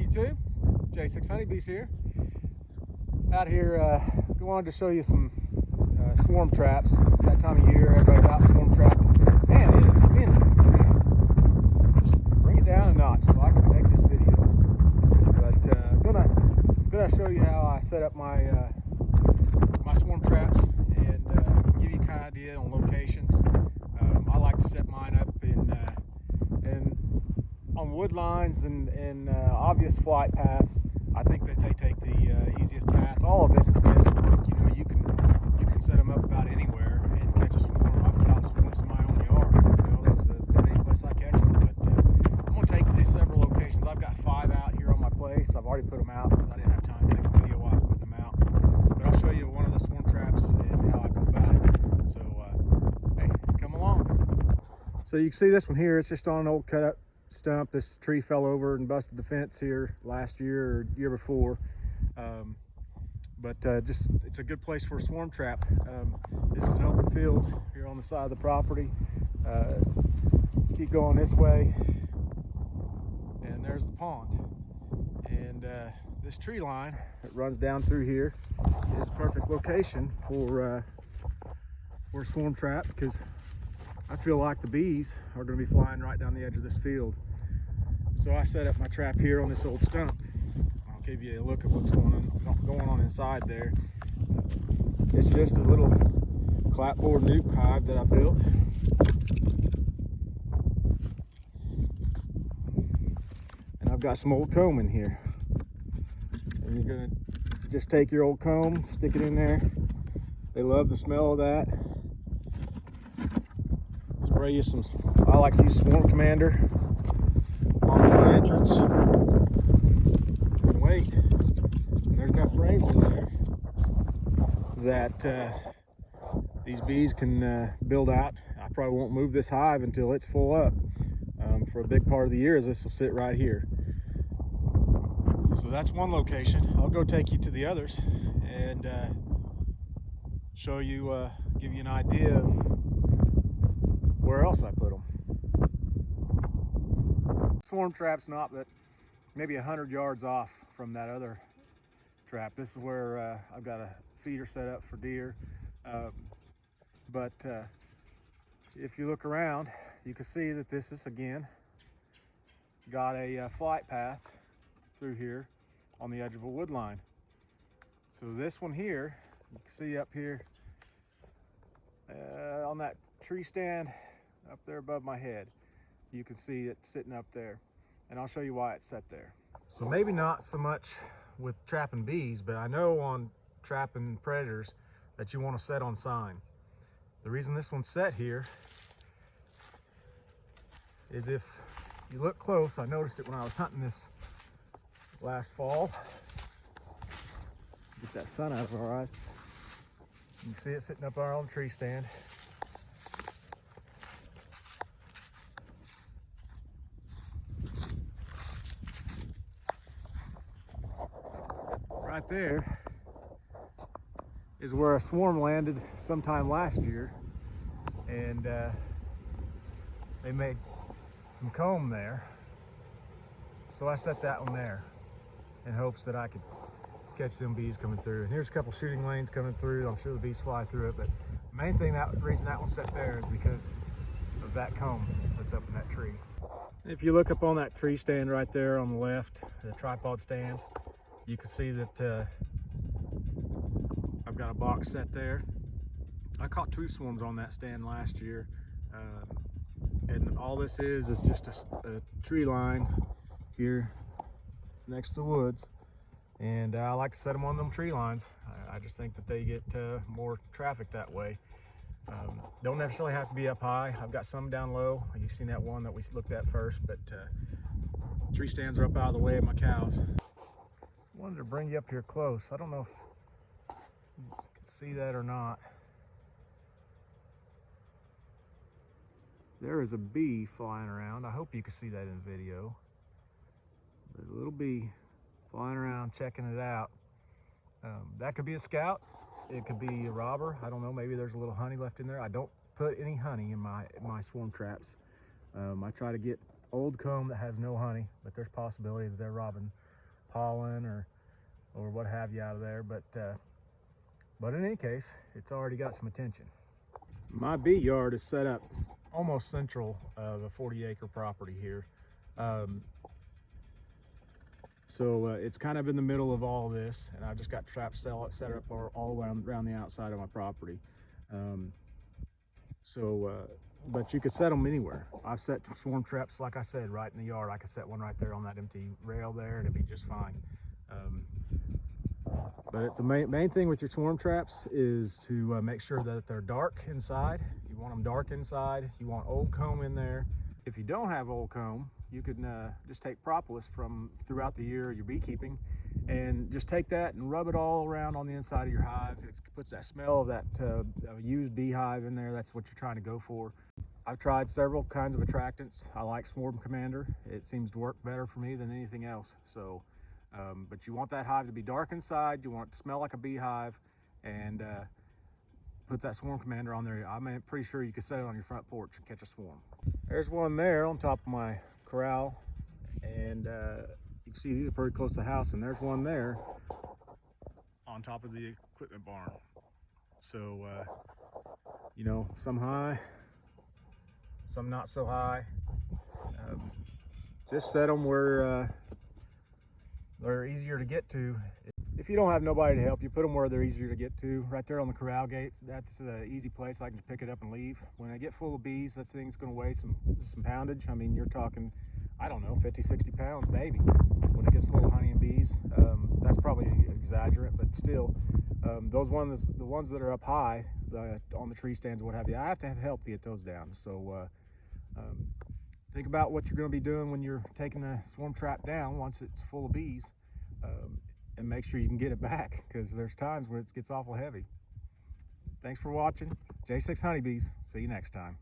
YouTube, J6 Honeybees here. Out here, wanted to show you some swarm traps. It's that time of year, everybody's out swarm trapping. Man, it is windy. Just bring it down a notch so I can make this video. But gonna show you how I set up my my swarm traps and give you kind of idea on locations. I like to set mine up on wood lines and obvious flight paths. I think that they take the easiest path. All of this is guesswork. You know, you can set them up about anywhere and catch a swarm. I've caught swarms in my own yard. You know, that's the main place I catch them. But I'm going to take you to several locations. I've got 5 out here on my place. I've already put them out because I didn't have time to make the video while I was putting them out. But I'll show you one of the swarm traps and how I go about it. So, hey, come along. So you can see this one here. It's just on an old cut up stump. This tree fell over and busted the fence here last year or year before. Just it's a good place for a swarm trap. This is an open field here on the side of the property. Keep going this way and there's the pond, and this tree line that runs down through here is a perfect location for a swarm trap, because I feel like the bees are going to be flying right down the edge of this field. So I set up my trap here on this old stump. I'll give you a look at what's going on inside there. It's just a little clapboard nuke hive that I built. And I've got some old comb in here. And you're going to just take your old comb, stick it in there. They love the smell of that. Spray you some, I like to use Swarm Commander on the front entrance. And wait, and there's got frames in there that these bees can build out. I probably won't move this hive until it's full up. For a big part of the year, this will sit right here. So that's one location. I'll go take you to the others and show you, give you an idea of where else I put them. Swarm trap's not but maybe 100 yards off from that other trap. This is where I've got a feeder set up for deer. If you look around, you can see that this is again got a flight path through here on the edge of a wood line. So this one here, you can see up here on that tree stand up there above my head. You can see it sitting up there, and I'll show you why it's set there. So maybe not so much with trapping bees, but I know on trapping predators that you want to set on sign. The reason this one's set here is if you look close, I noticed it when I was hunting this last fall. Get that sun out of our eyes. You can see it sitting up there on the tree stand. Right there is where a swarm landed sometime last year, and they made some comb there. So I set that one there in hopes that I could catch them bees coming through. And here's a couple shooting lanes coming through. I'm sure the bees fly through it, but the main thing, that reason that one's set there is because of that comb that's up in that tree. If you look up on that tree stand right there on the left, the tripod stand, you can see that I've got a box set there. I caught 2 swarms on that stand last year. And all this is just a tree line here next to the woods. And I like to set them on them tree lines. I just think that they get more traffic that way. Don't necessarily have to be up high. I've got some down low. You've seen that one that we looked at first, but tree stands are up out of the way of my cows. Wanted to bring you up here close. I don't know if you can see that or not. There is a bee flying around. I hope you can see that in the video. There's a little bee flying around checking it out. That could be a scout. It could be a robber. I don't know, maybe there's a little honey left in there. I don't put any honey in my swarm traps. I try to get old comb that has no honey, but there's possibility that they're robbing pollen or what have you out of there. But in any case, it's already got some attention. My bee yard is set up almost central of a 40-acre property here. So it's kind of in the middle of all this, and I just got traps set up all around the outside of my property. But you could set them anywhere. I've set swarm traps, like I said, right in the yard. I could set one right there on that empty rail there, and it'd be just fine. But the main thing with your swarm traps is to make sure that they're dark inside. You want them dark inside. You want old comb in there. If you don't have old comb, you can just take propolis from throughout the year you're beekeeping, and just take that and rub it all around on the inside of your hive. It puts that smell of that used beehive in there. That's what you're trying to go for. I've tried several kinds of attractants. I like Swarm Commander. It seems to work better for me than anything else. So, but you want that hive to be dark inside. You want it to smell like a beehive, and put that Swarm Commander on there. I'm pretty sure you can set it on your front porch and catch a swarm. There's one there on top of my corral, and you can see these are pretty close to the house, and there's one there on top of the equipment barn. So you know, some high, some not so high. Just set them where they're easier to get to. If you don't have nobody to help you, put them where they're easier to get to. Right there on the corral gate, that's an easy place. I can just pick it up and leave. When I get full of bees, that thing's gonna weigh some poundage. I mean, you're talking, I don't know, 50, 60 pounds maybe. When it gets full of honey and bees, that's probably exaggerate, but still, the ones that are up high, on the tree stands, what have you, I have to have help to get those down. So think about what you're gonna be doing when you're taking a swarm trap down once it's full of bees. And make sure you can get it back, because there's times where it gets awful heavy. Thanks for watching. J6 Honeybees. See you next time.